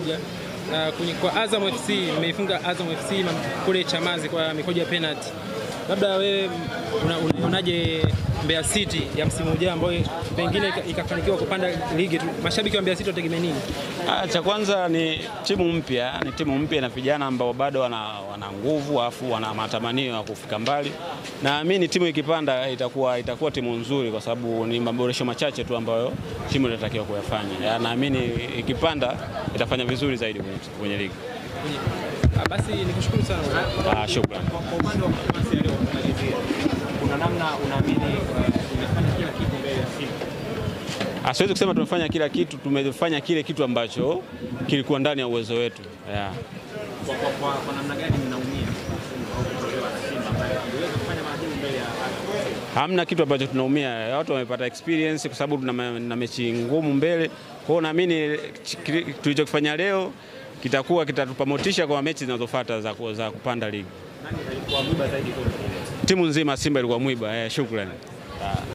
moja. Kwa Azam FC imeifunga Azam FC kule Chamazi kwa mikojo ya penalty. Labda wewe unaje Mbeya City ya msimu ujao ambayo pengine ikafanikiwa kupanda ligi tu? Mashabiki wa Mbeya City wategemea nini? Cha kwanza ni timu mpya na vijana ambao bado wana nguvu afu wana matamanio ya kufika mbali. Naamini timu ikipanda itakuwa timu nzuri kwa sababu ni maboresho machache tu ambayo timu inatakiwa kuyafanya. Naamini ikipanda itafanya vizuri zaidi kwenye ligi. Basi nikushukuru sana. Shukrani. Kwa upande wa performance leo kumalizia, kuna namna unaamini umefanya kila kitu mbele ya Simba? Siwezi kusema tumefanya kila kitu, tumefanya kile kitu ambacho kilikuwa ndani ya uwezo wetu. Kwa namna gani mnaumia au kutolewa na Simba ambaye iliweza kufanya maajabu mbele ya Azam? Hamna kitu ambacho tunaumia. Watu wamepata experience kwa sababu tuna mechi ngumu mbele. Kwa hiyo naamini tulichokifanya leo kitatupa motisha kwa mechi zinazofuata za kupanda ligi. Nani alikuwa mwiba zaidi kwa timu nzima? Simba ilikuwa mwiba. Shukrani.